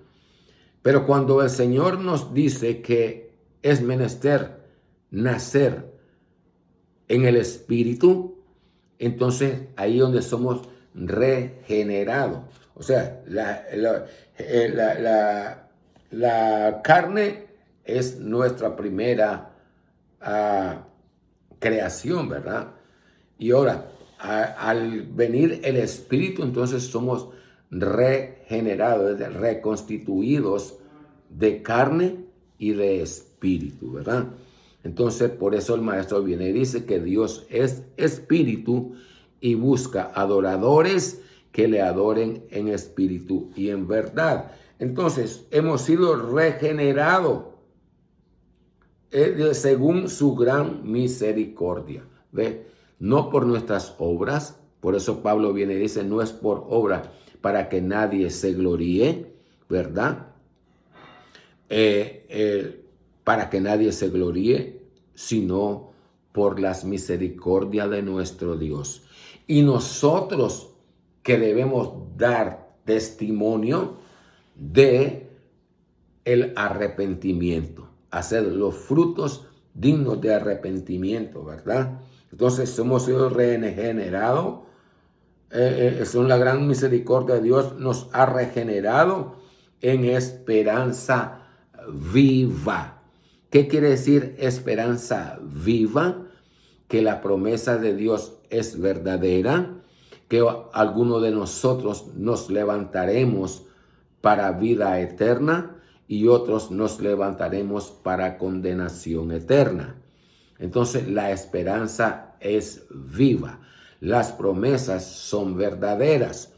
Speaker 1: Pero cuando el Señor nos dice que es menester nacer en el Espíritu, entonces ahí es donde somos regenerados. O sea, la carne es nuestra primera creación, ¿verdad? Y ahora, al venir el Espíritu, entonces somos regenerados, reconstituidos de carne y de espíritu, ¿verdad? Entonces, por eso el maestro viene y dice que Dios es espíritu y busca adoradores que le adoren en espíritu y en verdad. Entonces, hemos sido regenerados según su gran misericordia. ¿Ve? No por nuestras obras. Por eso Pablo viene y dice, no es por obra para que nadie se gloríe, ¿verdad? Para que nadie se gloríe, sino por las misericordias de nuestro Dios. Y nosotros que debemos dar testimonio de el arrepentimiento, hacer los frutos dignos de arrepentimiento, ¿verdad? Entonces hemos sido regenerados, son la gran misericordia de Dios, nos ha regenerado en esperanza viva. ¿Qué quiere decir esperanza viva? Que la promesa de Dios es verdadera, que alguno de nosotros nos levantaremos para vida eterna y otros nos levantaremos para condenación eterna. Entonces la esperanza es viva. Las promesas son verdaderas.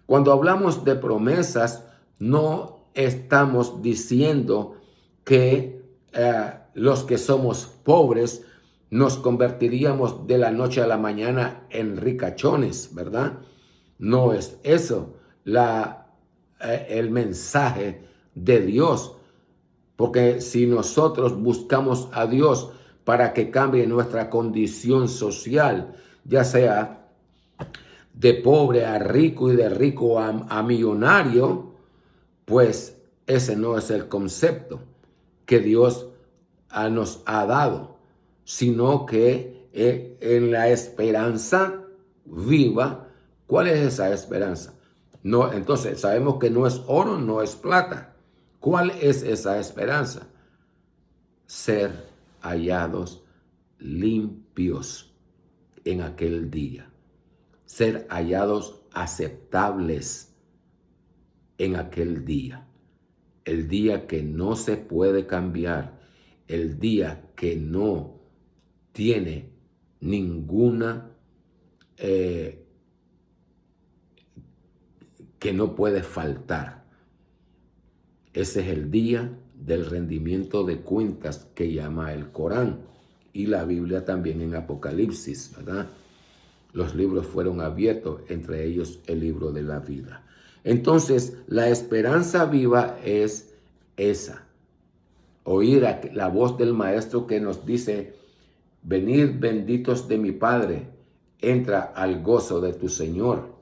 Speaker 1: Cuando hablamos de promesas, no estamos diciendo que los que somos pobres nos convertiríamos de la noche a la mañana en ricachones, ¿verdad? No es eso el mensaje de Dios. Porque si nosotros buscamos a Dios para que cambie nuestra condición social, ya sea de pobre a rico y de rico a millonario, pues ese no es el concepto que Dios nos ha dado. sino que en la esperanza viva. ¿Cuál es esa esperanza? No, entonces sabemos que no es oro, no es plata. ¿Cuál es esa esperanza? Ser hallados limpios en aquel día. Ser hallados aceptables en aquel día. El día que no se puede cambiar. El día que no tiene ninguna, que no puede faltar. Ese es el día del rendimiento de cuentas que llama el Corán y la Biblia también en Apocalipsis, ¿verdad? Los libros fueron abiertos, entre ellos el libro de la vida. Entonces, la esperanza viva es esa. Oír la voz del Maestro que nos dice: venid benditos de mi Padre, entra al gozo de tu Señor,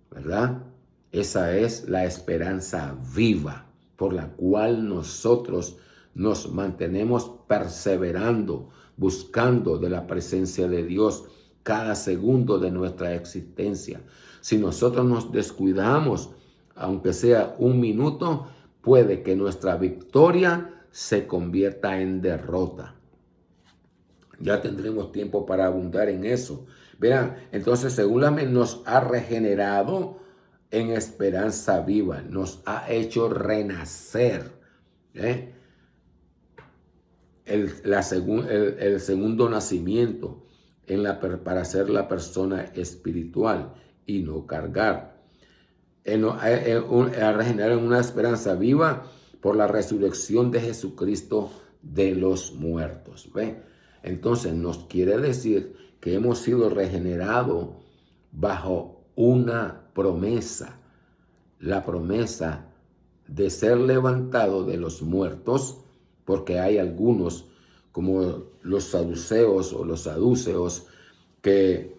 Speaker 1: ¿verdad? Esa es la esperanza viva por la cual nosotros nos mantenemos perseverando, buscando de la presencia de Dios cada segundo de nuestra existencia. Si nosotros nos descuidamos, aunque sea un minuto, puede que nuestra victoria se convierta en derrota. Ya tendremos tiempo para abundar en eso. Vean, entonces según la mente nos ha regenerado en esperanza viva, nos ha hecho renacer. El segundo nacimiento para ser la persona espiritual y no cargar. A regenerar en una esperanza viva por la resurrección de Jesucristo de los muertos. ¿Ve? Entonces nos quiere decir que hemos sido regenerados bajo una promesa, la promesa de ser levantado de los muertos, porque hay algunos como los saduceos o los saduceos que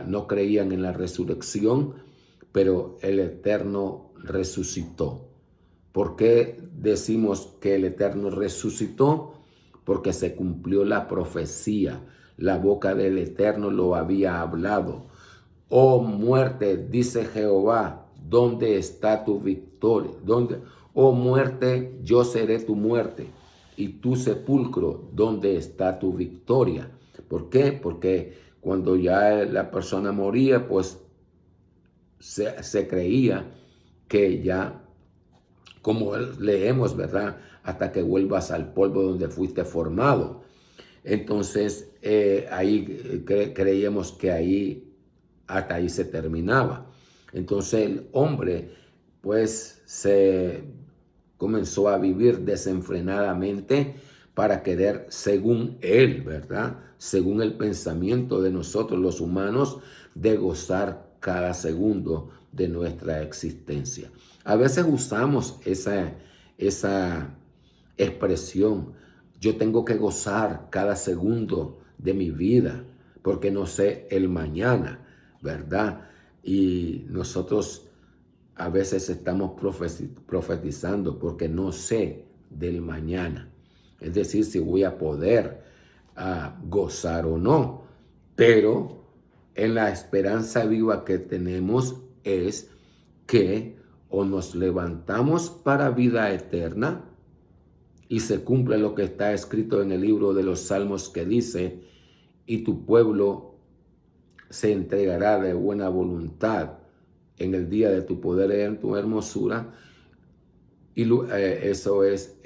Speaker 1: no creían en la resurrección, pero el Eterno resucitó. ¿Por qué decimos que el Eterno resucitó? Porque se cumplió la profecía. La boca del Eterno lo había hablado. Oh muerte, dice Jehová, ¿dónde está tu victoria? Oh muerte, yo seré tu muerte. Y tu sepulcro, ¿dónde está tu victoria? ¿Por qué? Porque cuando ya la persona moría, pues se creía que ya, como leemos, ¿verdad? Hasta que vuelvas al polvo donde fuiste formado. Entonces, ahí creíamos que hasta ahí se terminaba. Entonces el hombre, pues, se comenzó a vivir desenfrenadamente para querer, según él, ¿verdad? Según el pensamiento de nosotros los humanos, de gozar cada segundo de nuestra existencia. A veces usamos esa expresión: yo tengo que gozar cada segundo de mi vida porque no sé el mañana, ¿verdad? Y nosotros a veces estamos profetizando porque no sé del mañana. Es decir, si voy a poder gozar o no. Pero en la esperanza viva que tenemos es que o nos levantamos para vida eterna y se cumple lo que está escrito en el libro de los Salmos que dice: y tu pueblo se entregará de buena voluntad en el día de tu poder y en tu hermosura. Y eso es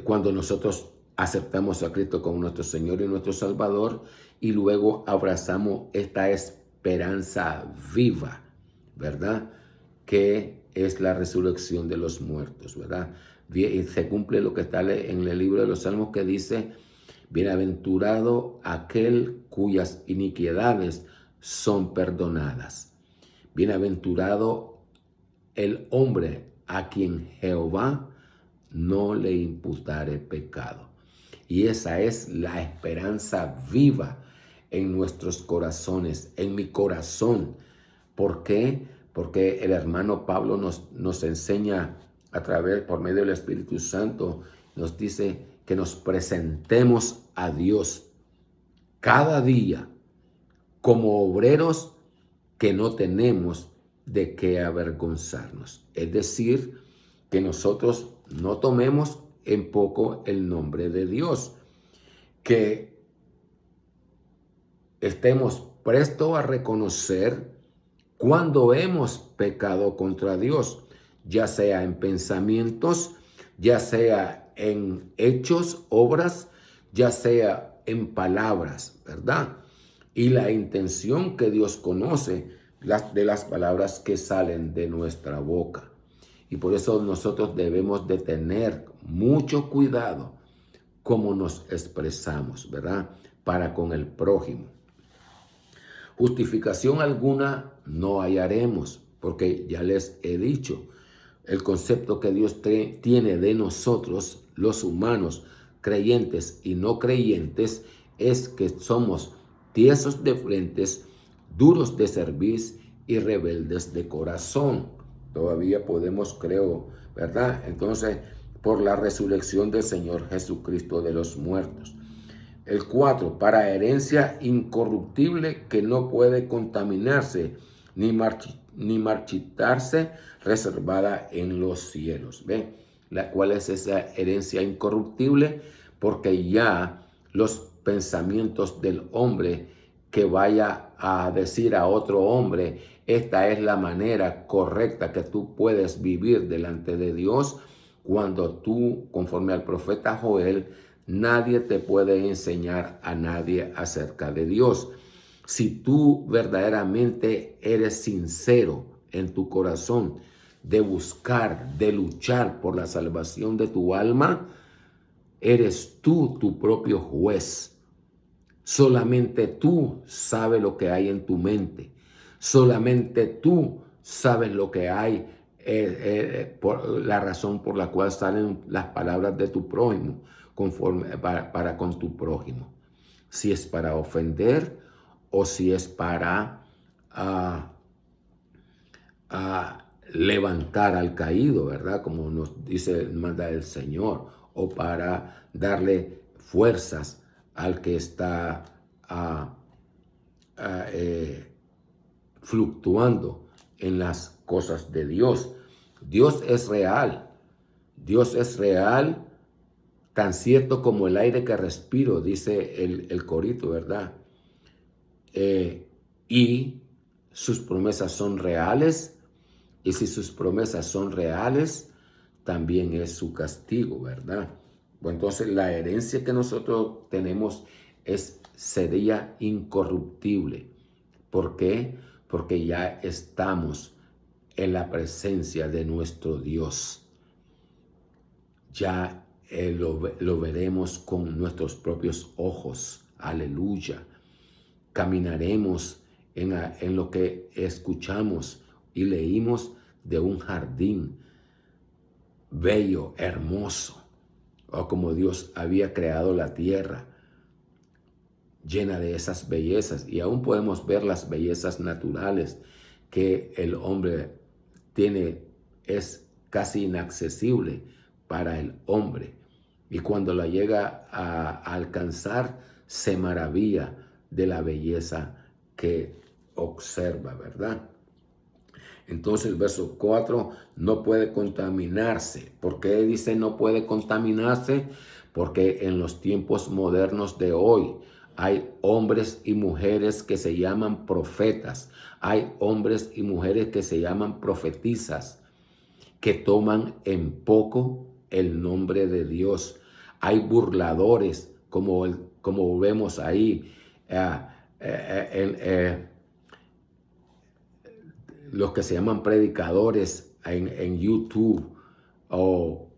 Speaker 1: cuando nosotros aceptamos a Cristo como nuestro Señor y nuestro Salvador y luego abrazamos esta esperanza viva, ¿verdad? Que es la resurrección de los muertos, ¿verdad? Y se cumple lo que está en el libro de los Salmos que dice: bienaventurado aquel cuyas iniquidades son perdonadas. Bienaventurado el hombre a quien Jehová no le imputare pecado. Y esa es la esperanza viva en nuestros corazones, en mi corazón. ¿Por qué? Porque el hermano Pablo nos enseña por medio del Espíritu Santo, nos dice que nos presentemos a Dios cada día como obreros que no tenemos de qué avergonzarnos. Es decir, que nosotros no tomemos en poco el nombre de Dios, que estemos prestos a reconocer cuando hemos pecado contra Dios, ya sea en pensamientos, ya sea en hechos, obras, ya sea en palabras, ¿verdad? Y la intención que Dios conoce de las palabras que salen de nuestra boca. Y por eso nosotros debemos de tener mucho cuidado cómo nos expresamos, ¿verdad? Para con el prójimo. Justificación alguna no hallaremos, porque ya les he dicho, el concepto que Dios tiene de nosotros, los humanos, creyentes y no creyentes, es que somos tiesos de frentes, duros de cerviz y rebeldes de corazón. Todavía podemos, creo, ¿verdad? Entonces, por la resurrección del Señor Jesucristo de los muertos. El 4, para herencia incorruptible que no puede contaminarse ni marchitarse, reservada en los cielos. ¿Ven? ¿Cuál es esa herencia incorruptible? Porque ya los pensamientos del hombre que vaya a decir a otro hombre, esta es la manera correcta que tú puedes vivir delante de Dios, cuando tú, conforme al profeta Joel, nadie te puede enseñar a nadie acerca de Dios. Si tú verdaderamente eres sincero en tu corazón de buscar, de luchar por la salvación de tu alma, eres tú tu propio juez. Solamente tú sabes lo que hay en tu mente. Solamente tú sabes lo que hay, por la razón por la cual salen las palabras de tu prójimo para con tu prójimo. Si es para ofender o si es para levantar al caído, ¿verdad? Como nos dice, manda el Señor, o para darle fuerzas al que está fluctuando en las cosas de Dios. Dios es real. Dios es real, tan cierto como el aire que respiro, dice el corito, ¿verdad? Y sus promesas son reales. Y si sus promesas son reales, también es su castigo, ¿verdad? Bueno, entonces la herencia que nosotros tenemos sería incorruptible. ¿Por qué? Porque ya estamos en la presencia de nuestro Dios. Ya lo veremos con nuestros propios ojos. Aleluya. Caminaremos en lo que escuchamos y leímos de un jardín bello, hermoso, o como Dios había creado la tierra, llena de esas bellezas. Y aún podemos ver las bellezas naturales que el hombre tiene, es casi inaccesible para el hombre. Y cuando la llega a alcanzar, se maravilla de la belleza que observa, ¿verdad? Entonces el verso 4, no puede contaminarse. ¿Por qué dice no puede contaminarse? Porque en los tiempos modernos de hoy hay hombres y mujeres que se llaman profetas. Hay hombres y mujeres que se llaman profetizas, que toman en poco el nombre de Dios. Hay burladores, como vemos ahí, los que se llaman predicadores en YouTube, o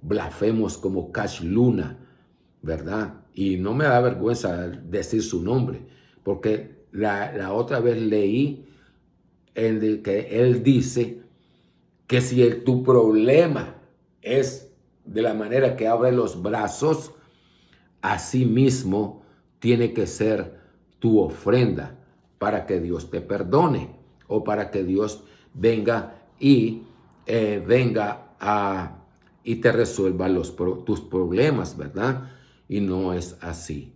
Speaker 1: blasfemos como Cash Luna, ¿verdad? Y no me da vergüenza decir su nombre, porque la otra vez leí que él dice que si tu problema es de la manera que abre los brazos, así mismo tiene que ser tu ofrenda para que Dios te perdone, o para que Dios venga y y te resuelva tus problemas, ¿verdad? Y no es así.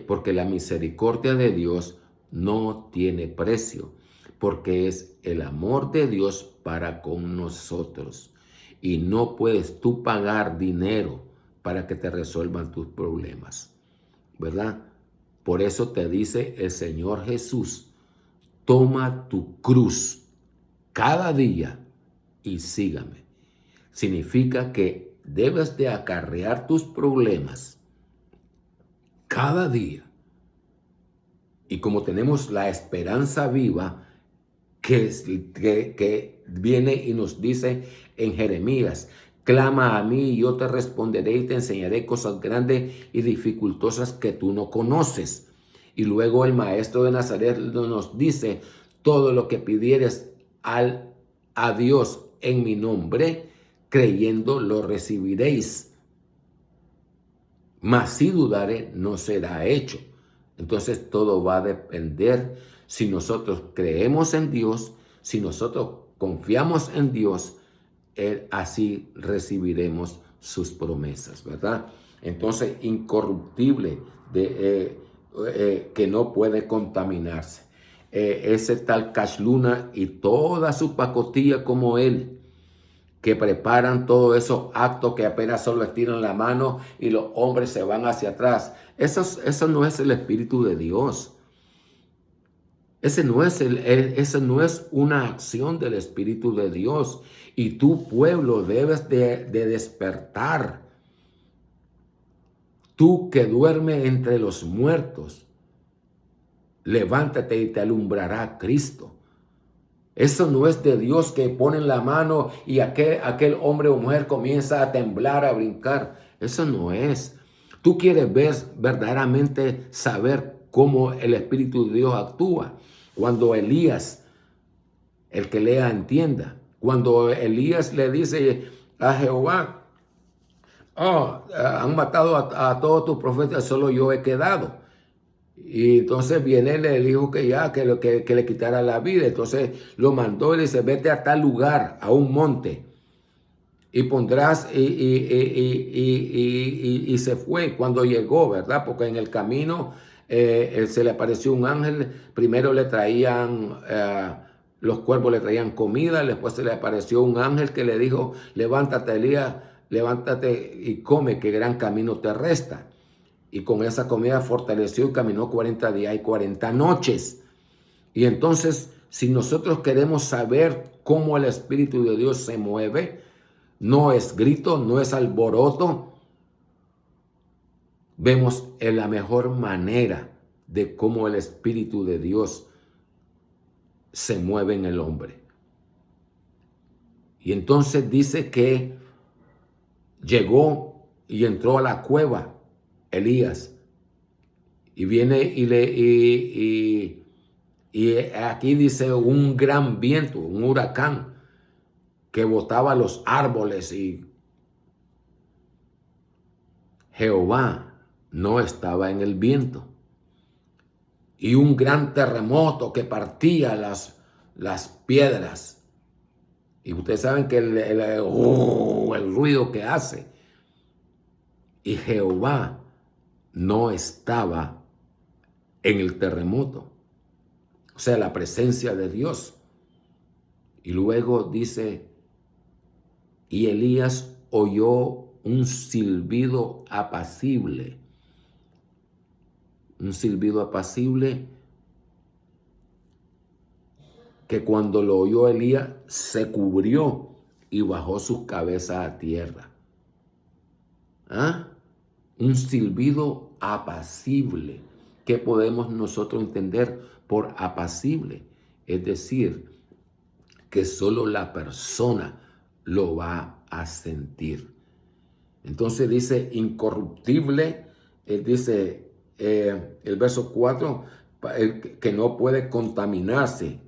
Speaker 1: Porque la misericordia de Dios no tiene precio, porque es el amor de Dios para con nosotros. Y no puedes tú pagar dinero para que te resuelvan tus problemas, ¿verdad? Por eso te dice el Señor Jesús, toma tu cruz cada día y sígame. Significa que debes de acarrear tus problemas cada día. Y como tenemos la esperanza viva que viene y nos dice en Jeremías, clama a mí y yo te responderé y te enseñaré cosas grandes y dificultosas que tú no conoces. Y luego el Maestro de Nazaret nos dice, todo lo que pidieres a Dios en mi nombre, creyendo lo recibiréis. Mas si dudare, no será hecho. Entonces todo va a depender si nosotros creemos en Dios, si nosotros confiamos en Dios, así recibiremos sus promesas, ¿verdad? Entonces, incorruptible, que no puede contaminarse. Ese tal Cash Luna y toda su pacotilla como él, que preparan todos esos actos que apenas solo estiran la mano y los hombres se van hacia atrás. Eso no es el Espíritu de Dios. Ese no es una acción del Espíritu de Dios. Y tu pueblo debes de despertar. Tú que duermes entre los muertos, levántate y te alumbrará Cristo. Eso no es de Dios, que ponen la mano y aquel hombre o mujer comienza a temblar, a brincar. Eso no es. Tú quieres verdaderamente saber cómo el Espíritu de Dios actúa. Cuando Elías, el que lea entienda, cuando Elías le dice a Jehová, han matado a todos tus profetas, solo yo he quedado. Y entonces viene, le dijo que le quitara la vida. Entonces lo mandó y le dice, vete a tal lugar, a un monte, y pondrás, y se fue. Cuando llegó, ¿verdad? Porque en el camino se le apareció un ángel. Primero le traían, los cuervos le traían comida, después se le apareció un ángel que le dijo, levántate, Elías, levántate y come, que gran camino te resta. Y con esa comida fortaleció y caminó 40 días y 40 noches. Y entonces, si nosotros queremos saber cómo el Espíritu de Dios se mueve, no es grito, no es alboroto. Vemos en la mejor manera de cómo el Espíritu de Dios se mueve en el hombre. Y entonces dice que llegó y entró a la cueva Elías, y viene y aquí dice un gran viento, un huracán que botaba los árboles, y Jehová no estaba en el viento, y un gran terremoto que partía las piedras, y ustedes saben que el ruido que hace, y Jehová no estaba en el terremoto, o sea, la presencia de Dios. Y luego dice, y Elías oyó un silbido apacible. Un silbido apacible que cuando lo oyó Elías se cubrió y bajó sus cabezas a tierra. Un silbido apacible. ¿Qué podemos nosotros entender por apacible? Es decir, que solo la persona lo va a sentir. Entonces dice incorruptible, dice el verso 4, que no puede contaminarse.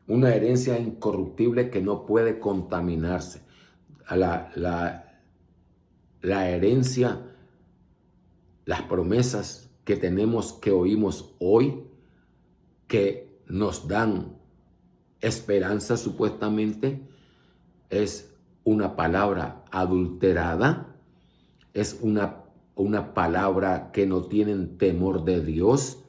Speaker 1: Una herencia incorruptible que no puede contaminarse. La herencia, las promesas que tenemos, que oímos hoy, que nos dan esperanza supuestamente, es una palabra adulterada, es una palabra que no tienen temor de Dios,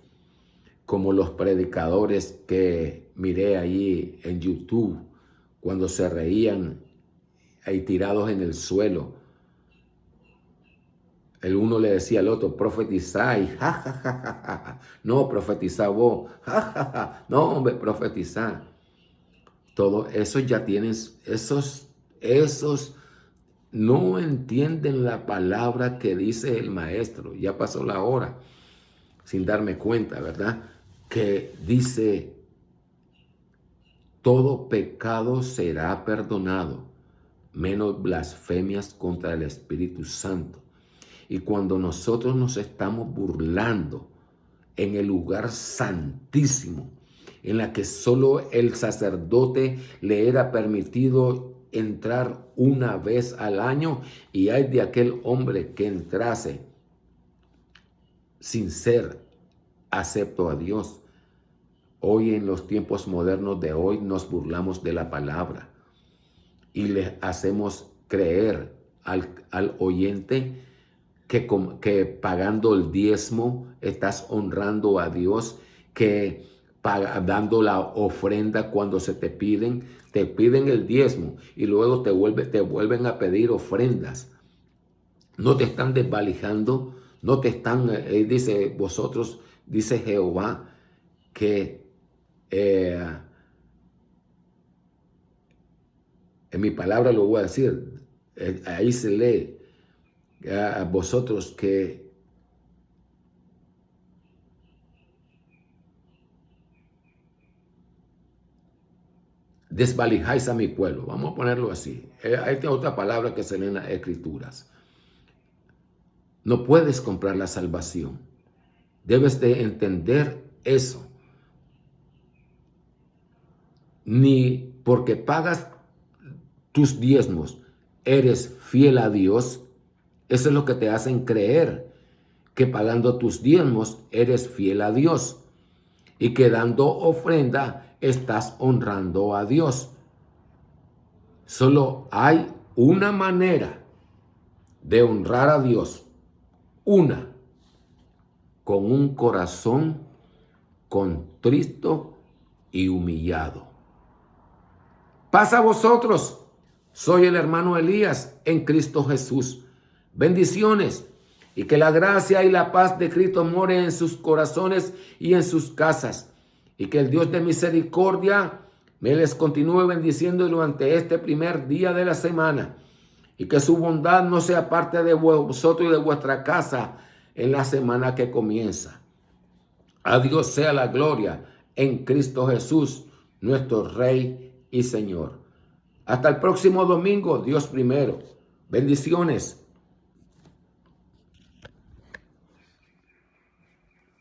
Speaker 1: como los predicadores que miré allí en YouTube cuando se reían ahí tirados en el suelo. El uno le decía al otro, profetizá, y ja, ja, ja, ja, ja. No, profetizá vos, ja, ja, ja. No, hombre, profetizá. Todo eso ya tienes, esos no entienden la palabra que dice el maestro. Ya pasó la hora, sin darme cuenta, ¿verdad? Que dice, todo pecado será perdonado, menos blasfemias contra el Espíritu Santo. Y cuando nosotros nos estamos burlando en el lugar santísimo, en la que solo el sacerdote le era permitido entrar una vez al año, y hay de aquel hombre que entrase sin ser acepto a Dios. Hoy, en los tiempos modernos de hoy, nos burlamos de la palabra y le hacemos creer al oyente que pagando el diezmo estás honrando a Dios, que dando la ofrenda cuando se te piden el diezmo y luego te vuelven a pedir ofrendas. No te están desvalijando, no te están, dice vosotros, dice Jehová, que en mi palabra lo voy a decir, ahí se lee, a vosotros que desvalijáis a mi pueblo. Vamos a ponerlo así. Hay otra palabra que se lee en las Escrituras. No puedes comprar la salvación. Debes de entender eso. Ni porque pagas tus diezmos eres fiel a Dios. Eso es lo que te hacen creer, que pagando tus diezmos eres fiel a Dios y que dando ofrenda estás honrando a Dios. Solo hay una manera de honrar a Dios, una, con un corazón contrito y humillado. Paz a vosotros, soy el hermano Elías en Cristo Jesús. Bendiciones, y que la gracia y la paz de Cristo more en sus corazones y en sus casas, y que el Dios de misericordia me les continúe bendiciendo durante este primer día de la semana, y que su bondad no sea parte de vosotros y de vuestra casa en la semana que comienza. A Dios sea la gloria en Cristo Jesús, nuestro Rey y Señor. Hasta el próximo domingo, Dios primero. Bendiciones.